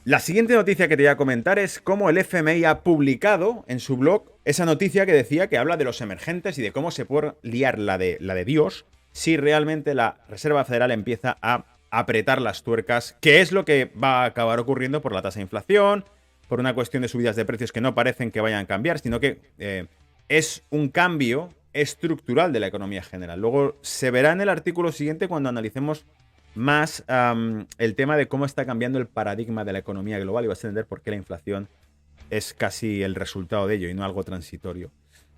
La siguiente noticia que te voy a comentar es cómo el FMI ha publicado en su blog esa noticia que decía que habla de los emergentes y de cómo se puede liar la de Dios si realmente la Reserva Federal empieza a apretar las tuercas, que es lo que va a acabar ocurriendo por la tasa de inflación, por una cuestión de subidas de precios que no parecen que vayan a cambiar, sino que es un cambio estructural de la economía general. Luego se verá en el artículo siguiente cuando analicemos más el tema de cómo está cambiando el paradigma de la economía global y vas a entender por qué la inflación es casi el resultado de ello y no algo transitorio.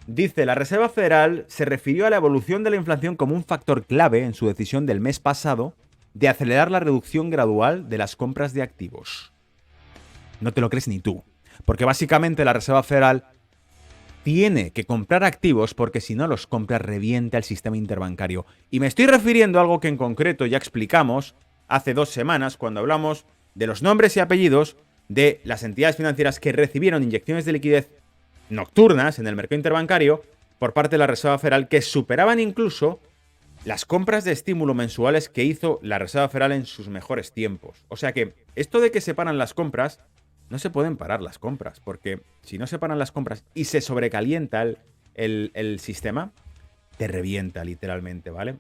Dice, la Reserva Federal se refirió a la evolución de la inflación como un factor clave en su decisión del mes pasado de acelerar la reducción gradual de las compras de activos. No te lo crees ni tú, porque básicamente la Reserva Federal tiene que comprar activos porque si no los compra revienta el sistema interbancario. Y me estoy refiriendo a algo que en concreto ya explicamos hace 2 semanas cuando hablamos de los nombres y apellidos de las entidades financieras que recibieron inyecciones de liquidez nocturnas en el mercado interbancario por parte de la Reserva Federal que superaban incluso las compras de estímulo mensuales que hizo la Reserva Federal en sus mejores tiempos. O sea que esto de que se paran las compras, no se pueden parar las compras, porque si no se paran las compras y se sobrecalienta el sistema, te revienta literalmente, ¿vale?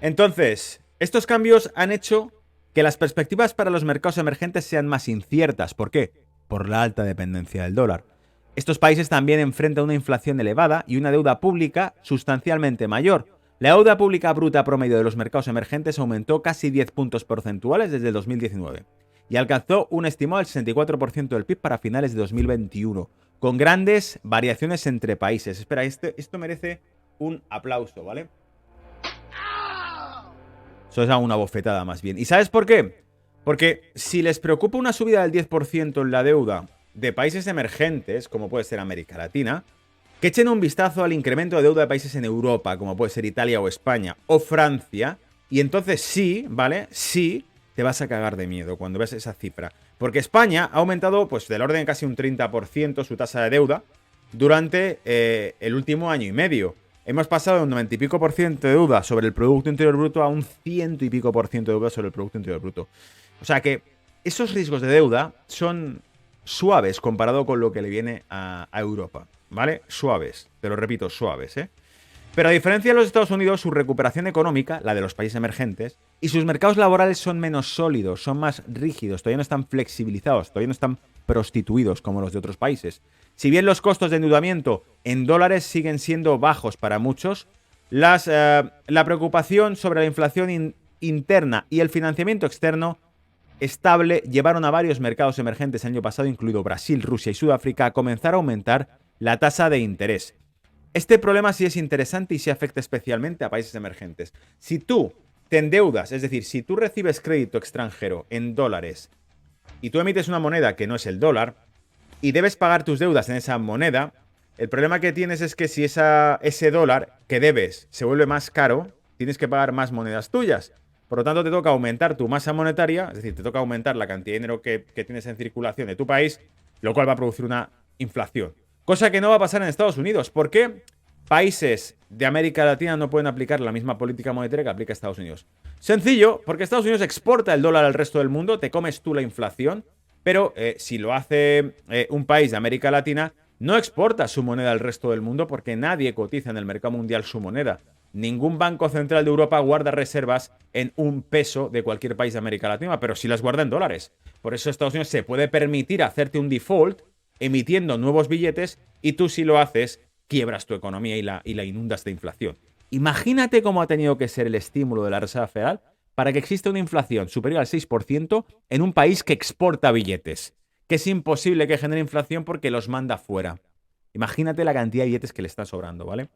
Entonces, estos cambios han hecho que las perspectivas para los mercados emergentes sean más inciertas. ¿Por qué? Por la alta dependencia del dólar. Estos países también enfrentan una inflación elevada y una deuda pública sustancialmente mayor. La deuda pública bruta promedio de los mercados emergentes aumentó casi 10 puntos porcentuales desde el 2019 y alcanzó un estimado del 64% del PIB para finales de 2021, con grandes variaciones entre países. Espera, esto merece un aplauso, ¿vale? Eso es una bofetada más bien. ¿Y sabes por qué? Porque si les preocupa una subida del 10% en la deuda de países emergentes, como puede ser América Latina, que echen un vistazo al incremento de deuda de países en Europa, como puede ser Italia o España o Francia, y entonces sí, ¿vale? Sí, te vas a cagar de miedo cuando ves esa cifra. Porque España ha aumentado pues del orden de casi un 30% su tasa de deuda durante el último año y medio. Hemos pasado de un 90 y pico por ciento de deuda sobre el Producto Interior Bruto a un 100 y pico por ciento de deuda sobre el Producto Interior Bruto. O sea que esos riesgos de deuda son suaves comparado con lo que le viene a Europa, ¿vale? Suaves, te lo repito, suaves, ¿eh? Pero a diferencia de los Estados Unidos, su recuperación económica, la de los países emergentes, y sus mercados laborales son menos sólidos, son más rígidos, todavía no están flexibilizados, todavía no están prostituidos como los de otros países. Si bien los costos de endeudamiento en dólares siguen siendo bajos para muchos, la preocupación sobre la inflación interna y el financiamiento externo estable llevaron a varios mercados emergentes el año pasado, incluido Brasil, Rusia y Sudáfrica, a comenzar a aumentar la tasa de interés. Este problema sí es interesante y sí afecta especialmente a países emergentes. Si tú te endeudas, es decir, si tú recibes crédito extranjero en dólares y tú emites una moneda que no es el dólar y debes pagar tus deudas en esa moneda, el problema que tienes es que si ese dólar que debes se vuelve más caro, tienes que pagar más monedas tuyas. Por lo tanto, te toca aumentar tu masa monetaria, es decir, te toca aumentar la cantidad de dinero que tienes en circulación de tu país, lo cual va a producir una inflación. Cosa que no va a pasar en Estados Unidos. ¿Por qué países de América Latina no pueden aplicar la misma política monetaria que aplica Estados Unidos? Sencillo, porque Estados Unidos exporta el dólar al resto del mundo, te comes tú la inflación, pero si lo hace un país de América Latina, no exporta su moneda al resto del mundo porque nadie cotiza en el mercado mundial su moneda. Ningún banco central de Europa guarda reservas en un peso de cualquier país de América Latina, pero sí las guarda en dólares. Por eso Estados Unidos se puede permitir hacerte un default emitiendo nuevos billetes y tú si lo haces, quiebras tu economía y la inundas de inflación. Imagínate cómo ha tenido que ser el estímulo de la Reserva Federal para que exista una inflación superior al 6% en un país que exporta billetes, que es imposible que genere inflación porque los manda fuera. Imagínate la cantidad de billetes que le está sobrando, ¿vale?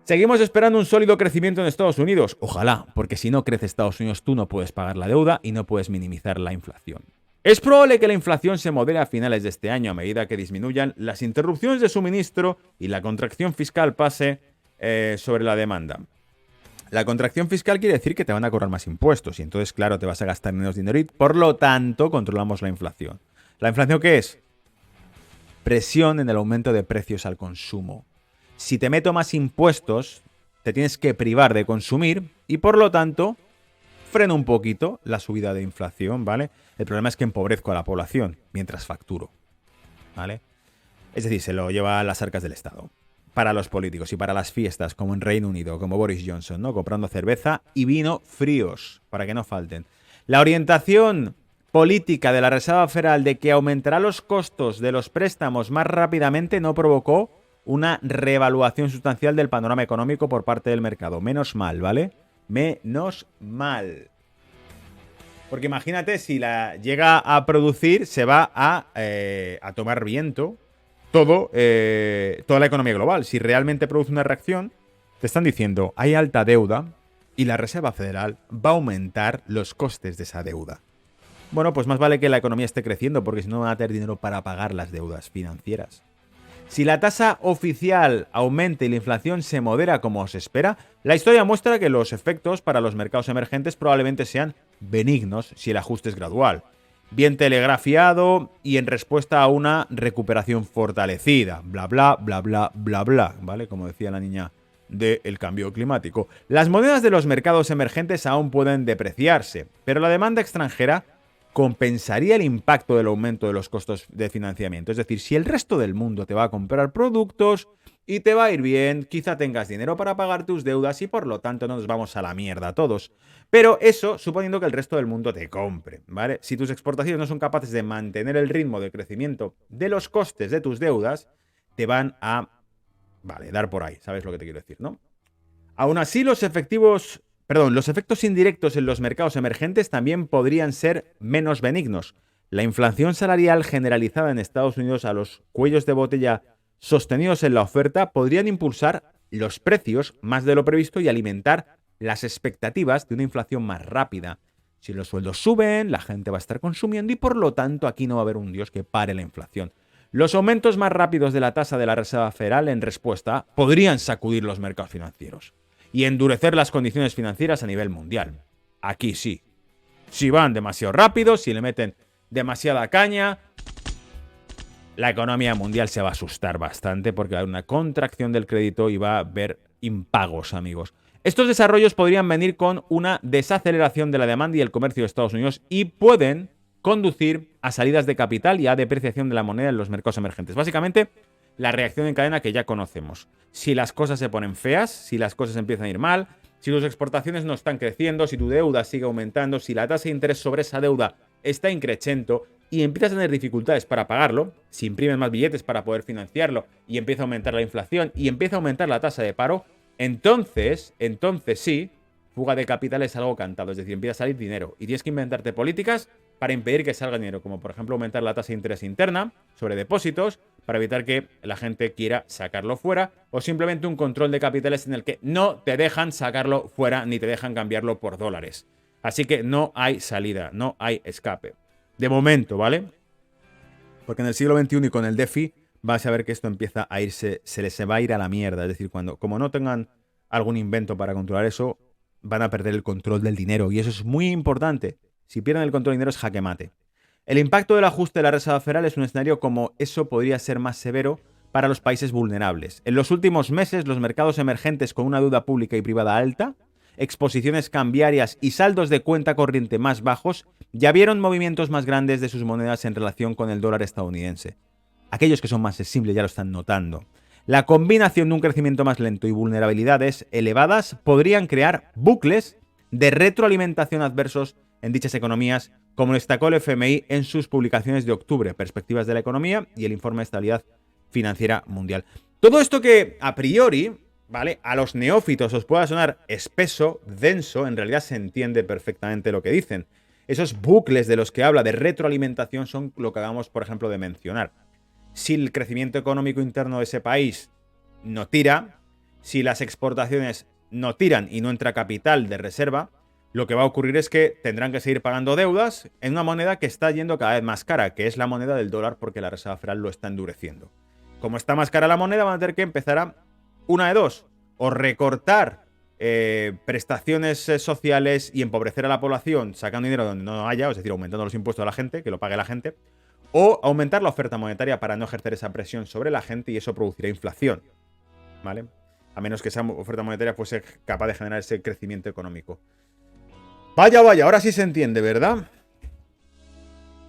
Seguimos esperando un sólido crecimiento en Estados Unidos. Ojalá, porque si no crece Estados Unidos, tú no puedes pagar la deuda y no puedes minimizar la inflación. Es probable que la inflación se modere a finales de este año a medida que disminuyan las interrupciones de suministro y la contracción fiscal pase sobre la demanda. La contracción fiscal quiere decir que te van a cobrar más impuestos y entonces, claro, te vas a gastar menos dinero y por lo tanto controlamos la inflación. ¿La inflación qué es? Presión en el aumento de precios al consumo. Si te meto más impuestos, te tienes que privar de consumir y por lo tanto freno un poquito la subida de inflación, ¿vale? El problema es que empobrezco a la población mientras facturo, ¿vale? Es decir, se lo lleva a las arcas del Estado. Para los políticos y para las fiestas, como en Reino Unido, como Boris Johnson, ¿no? Comprando cerveza y vino fríos, para que no falten. La orientación política de la Reserva Federal de que aumentará los costos de los préstamos más rápidamente no provocó una reevaluación sustancial del panorama económico por parte del mercado. Menos mal, ¿vale? Menos mal. Porque imagínate, si la llega a producir, se va a tomar viento toda la economía global. Si realmente produce una reacción, te están diciendo, hay alta deuda y la Reserva Federal va a aumentar los costes de esa deuda. Bueno, pues más vale que la economía esté creciendo, porque si no van a tener dinero para pagar las deudas financieras. Si la tasa oficial aumenta y la inflación se modera como se espera, la historia muestra que los efectos para los mercados emergentes probablemente sean benignos si el ajuste es gradual, bien telegrafiado y en respuesta a una recuperación fortalecida, bla bla bla bla bla bla, ¿vale? Como decía la niña del cambio climático. Las monedas de los mercados emergentes aún pueden depreciarse, pero la demanda extranjera compensaría el impacto del aumento de los costos de financiamiento. Es decir, si el resto del mundo te va a comprar productos y te va a ir bien, quizá tengas dinero para pagar tus deudas y por lo tanto no nos vamos a la mierda todos. Pero eso suponiendo que el resto del mundo te compre, ¿vale? Si tus exportaciones no son capaces de mantener el ritmo de crecimiento de los costes de tus deudas, te van a, dar por ahí, ¿sabes lo que te quiero decir, no? Aún así, los efectos indirectos en los mercados emergentes también podrían ser menos benignos. La inflación salarial generalizada en Estados Unidos a los cuellos de botella sostenidos en la oferta podrían impulsar los precios más de lo previsto y alimentar las expectativas de una inflación más rápida. Si los sueldos suben, la gente va a estar consumiendo y por lo tanto aquí no va a haber un dios que pare la inflación. Los aumentos más rápidos de la tasa de la Reserva Federal en respuesta podrían sacudir los mercados financieros y endurecer las condiciones financieras a nivel mundial. Aquí sí. Si van demasiado rápido, si le meten demasiada caña, la economía mundial se va a asustar bastante porque va a haber una contracción del crédito y va a haber impagos, amigos. Estos desarrollos podrían venir con una desaceleración de la demanda y el comercio de Estados Unidos y pueden conducir a salidas de capital y a depreciación de la moneda en los mercados emergentes. Básicamente, la reacción en cadena que ya conocemos. Si las cosas se ponen feas, si las cosas empiezan a ir mal, si tus exportaciones no están creciendo, si tu deuda sigue aumentando, si la tasa de interés sobre esa deuda está increchendo y empiezas a tener dificultades para pagarlo, si imprimes más billetes para poder financiarlo y empieza a aumentar la inflación y empieza a aumentar la tasa de paro, entonces sí, fuga de capital es algo cantado, es decir, empieza a salir dinero y tienes que inventarte políticas para impedir que salga dinero, como por ejemplo aumentar la tasa de interés interna sobre depósitos para evitar que la gente quiera sacarlo fuera, o simplemente un control de capitales en el que no te dejan sacarlo fuera ni te dejan cambiarlo por dólares. Así que no hay salida, no hay escape. De momento, ¿vale? Porque en el siglo XXI y con el DeFi vas a ver que esto empieza a irse, se les va a ir a la mierda. Es decir, como no tengan algún invento para controlar eso, van a perder el control del dinero. Y eso es muy importante. Si pierden el control del dinero es jaque mate. El impacto del ajuste de la Reserva Federal es un escenario como eso podría ser más severo para los países vulnerables. En los últimos meses, los mercados emergentes con una deuda pública y privada alta, exposiciones cambiarias y saldos de cuenta corriente más bajos ya vieron movimientos más grandes de sus monedas en relación con el dólar estadounidense. Aquellos que son más sensibles ya lo están notando. La combinación de un crecimiento más lento y vulnerabilidades elevadas podrían crear bucles de retroalimentación adversos en dichas economías, como destacó el FMI en sus publicaciones de octubre, Perspectivas de la Economía y el Informe de Estabilidad Financiera Mundial. Todo esto que a priori, ¿vale?, a los neófitos os pueda sonar espeso, denso, en realidad se entiende perfectamente lo que dicen. Esos bucles de los que habla de retroalimentación son lo que acabamos, por ejemplo, de mencionar. Si el crecimiento económico interno de ese país no tira, si las exportaciones no tiran y no entra capital de reserva, lo que va a ocurrir es que tendrán que seguir pagando deudas en una moneda que está yendo cada vez más cara, que es la moneda del dólar, porque la Reserva Federal lo está endureciendo. Como está más cara la moneda, van a tener que empezar a una de dos, o recortar prestaciones sociales y empobrecer a la población sacando dinero donde no haya, es decir, aumentando los impuestos a la gente, que lo pague la gente, o aumentar la oferta monetaria para no ejercer esa presión sobre la gente y eso producirá inflación, ¿vale? A menos que esa oferta monetaria fuese capaz de generar ese crecimiento económico. Vaya, vaya, ahora sí se entiende, ¿verdad?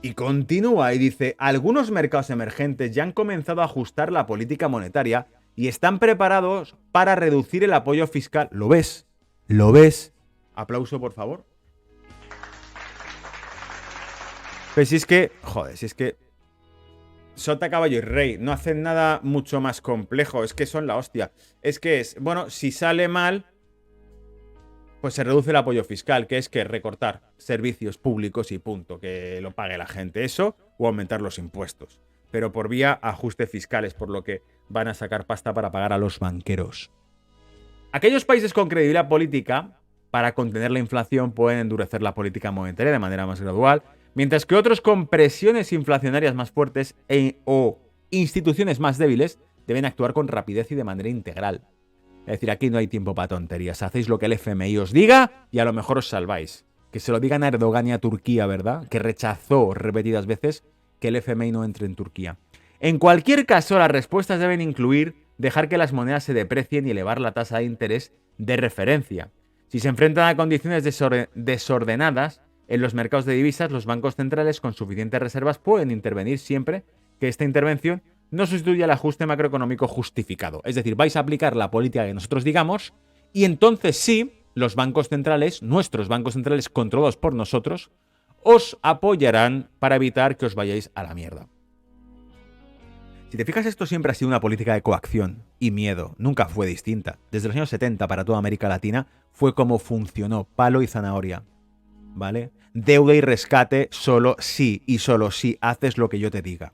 Y continúa y dice, algunos mercados emergentes ya han comenzado a ajustar la política monetaria y están preparados para reducir el apoyo fiscal. ¿Lo ves? ¿Lo ves? Aplauso, por favor. Pues si es que, joder, si es que sota, caballo y rey, no hacen nada mucho más complejo, es que son la hostia. Es que es, bueno, si sale mal, pues se reduce el apoyo fiscal, que es que recortar servicios públicos y punto, que lo pague la gente. Eso o aumentar los impuestos. Pero por vía ajuste fiscales, por lo que van a sacar pasta para pagar a los banqueros. Aquellos países con credibilidad política, para contener la inflación, pueden endurecer la política monetaria de manera más gradual, mientras que otros con presiones inflacionarias más fuertes o instituciones más débiles deben actuar con rapidez y de manera integral. Es decir, aquí no hay tiempo para tonterías. Hacéis lo que el FMI os diga y a lo mejor os salváis. Que se lo digan a Erdogan y a Turquía, ¿verdad? Que rechazó repetidas veces que el FMI no entre en Turquía. En cualquier caso, las respuestas deben incluir dejar que las monedas se deprecien y elevar la tasa de interés de referencia. Si se enfrentan a condiciones desordenadas en los mercados de divisas, los bancos centrales con suficientes reservas pueden intervenir siempre que esta intervención no sustituye el ajuste macroeconómico justificado. Es decir, vais a aplicar la política que nosotros digamos y entonces sí, los bancos centrales, nuestros bancos centrales controlados por nosotros, os apoyarán para evitar que os vayáis a la mierda. Si te fijas, esto siempre ha sido una política de coacción y miedo. Nunca fue distinta. Desde los años 70 para toda América Latina fue como funcionó, palo y zanahoria. ¿Vale? Deuda y rescate solo sí y solo si haces lo que yo te diga.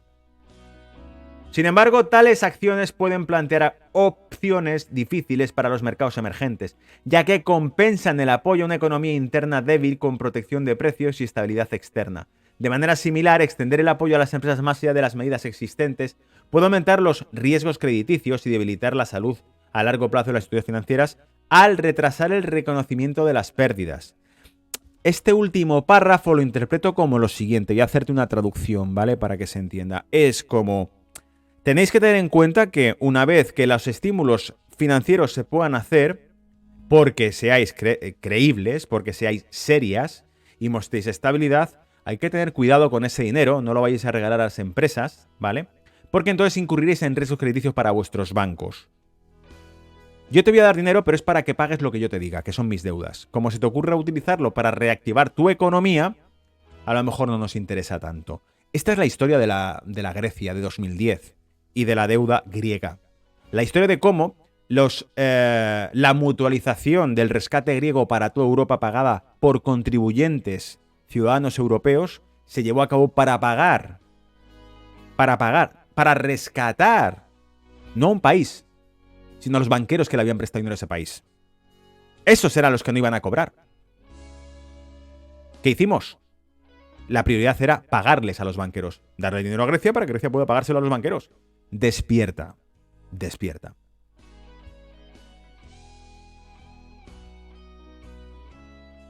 Sin embargo, tales acciones pueden plantear opciones difíciles para los mercados emergentes, ya que compensan el apoyo a una economía interna débil con protección de precios y estabilidad externa. De manera similar, extender el apoyo a las empresas más allá de las medidas existentes puede aumentar los riesgos crediticios y debilitar la salud a largo plazo de las instituciones financieras al retrasar el reconocimiento de las pérdidas. Este último párrafo lo interpreto como lo siguiente, voy a hacerte una traducción, ¿vale? Para que se entienda. Es como... Tenéis que tener en cuenta que una vez que los estímulos financieros se puedan hacer, porque seáis creíbles, porque seáis serias y mostréis estabilidad, hay que tener cuidado con ese dinero, no lo vayáis a regalar a las empresas, ¿vale? Porque entonces incurriréis en riesgos crediticios para vuestros bancos. Yo te voy a dar dinero, pero es para que pagues lo que yo te diga, que son mis deudas. Como se te ocurra utilizarlo para reactivar tu economía, a lo mejor no nos interesa tanto. Esta es la historia de la Grecia de 2010. Y de la deuda griega. La historia de cómo la mutualización del rescate griego para toda Europa pagada por contribuyentes ciudadanos europeos se llevó a cabo para rescatar, no a un país, sino a los banqueros que le habían prestado dinero a ese país. Esos eran los que no iban a cobrar. ¿Qué hicimos? La prioridad era pagarles a los banqueros, darle dinero a Grecia para que Grecia pueda pagárselo a los banqueros. Despierta, despierta.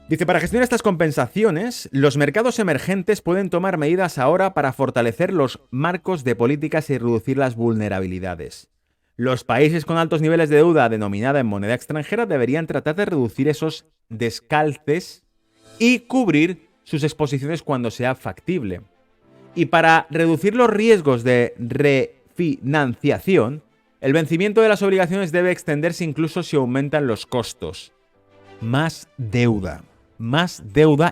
Dice, para gestionar estas compensaciones, los mercados emergentes pueden tomar medidas ahora para fortalecer los marcos de políticas y reducir las vulnerabilidades. Los países con altos niveles de deuda denominada en moneda extranjera deberían tratar de reducir esos descalces y cubrir sus exposiciones cuando sea factible. Y para reducir los riesgos de refinanciación, el vencimiento de las obligaciones debe extenderse incluso si aumentan los costos. Más deuda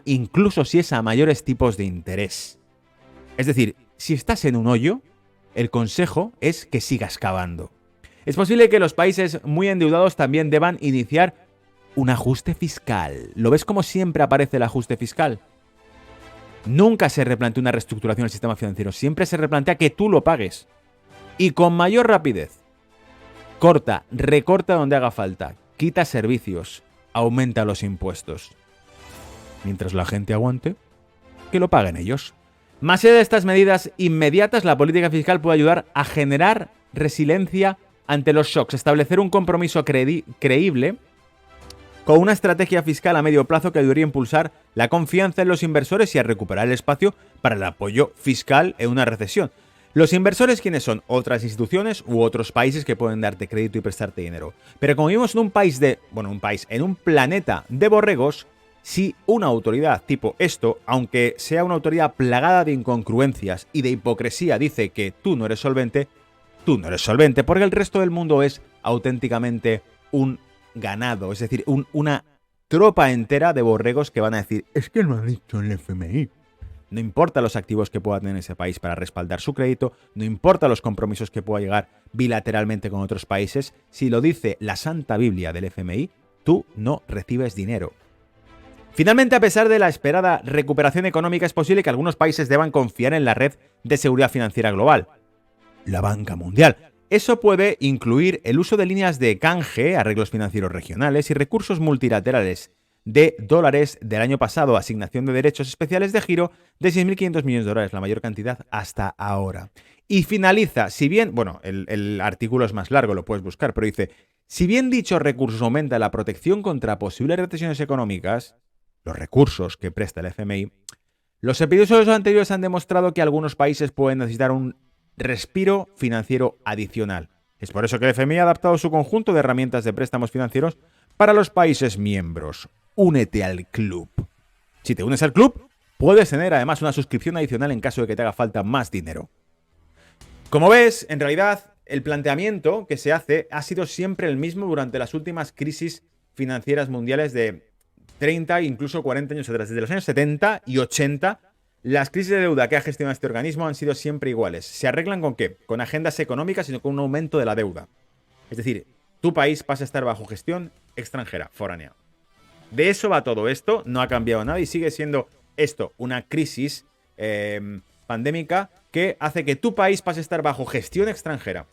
incluso si es a mayores tipos de interés. Es decir, si estás en un hoyo, el consejo es que sigas cavando. Es posible que los países muy endeudados también deban iniciar un ajuste fiscal. ¿Lo ves como siempre aparece el ajuste fiscal? Nunca se replantea una reestructuración del sistema financiero, siempre se replantea que tú lo pagues. Y con mayor rapidez. Recorta donde haga falta, quita servicios, aumenta los impuestos. Mientras la gente aguante, que lo paguen ellos. Más allá de estas medidas inmediatas, la política fiscal puede ayudar a generar resiliencia ante los shocks, establecer un compromiso creíble con una estrategia fiscal a medio plazo que ayudaría a impulsar la confianza en los inversores y a recuperar el espacio para el apoyo fiscal en una recesión. Los inversores, ¿quiénes son? Otras instituciones u otros países que pueden darte crédito y prestarte dinero. Pero como vivimos en un planeta de borregos, Si una autoridad tipo esto, aunque sea una autoridad plagada de incongruencias y de hipocresía, dice que tú no eres solvente, porque el resto del mundo es auténticamente un ganado, es decir, una tropa entera de borregos que van a decir, es que lo ha dicho el FMI. No importa los activos que pueda tener ese país para respaldar su crédito, no importa los compromisos que pueda llegar bilateralmente con otros países, si lo dice la Santa Biblia del FMI, tú no recibes dinero. Finalmente, a pesar de la esperada recuperación económica, es posible que algunos países deban confiar en la red de seguridad financiera global, la banca mundial. Eso puede incluir el uso de líneas de canje, arreglos financieros regionales y recursos multilaterales de dólares del año pasado, asignación de derechos especiales de giro de 6.500 millones de dólares, la mayor cantidad hasta ahora. Y finaliza, si bien, bueno, el artículo es más largo, lo puedes buscar, pero dice, si bien dichos recursos aumentan la protección contra posibles recesiones económicas, los recursos que presta el FMI, los episodios anteriores han demostrado que algunos países pueden necesitar un respiro financiero adicional. Es por eso que el FMI ha adaptado su conjunto de herramientas de préstamos financieros para los países miembros. Únete al club. Si te unes al club, puedes tener además una suscripción adicional en caso de que te haga falta más dinero. Como ves, en realidad, el planteamiento que se hace ha sido siempre el mismo durante las últimas crisis financieras mundiales de 30 e incluso 40 años atrás. Desde los años 70 y 80, las crisis de deuda que ha gestionado este organismo han sido siempre iguales. ¿Se arreglan con qué? Con agendas económicas, sino con un aumento de la deuda. Es decir, tu país pasa a estar bajo gestión extranjera, foránea. De eso va todo esto, no ha cambiado nada y sigue siendo esto una crisis pandémica que hace que tu país pase a estar bajo gestión extranjera,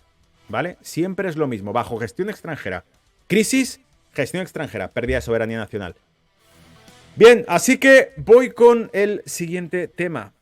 ¿vale? Siempre es lo mismo, bajo gestión extranjera. Crisis, gestión extranjera, pérdida de soberanía nacional. Bien, así que voy con el siguiente tema.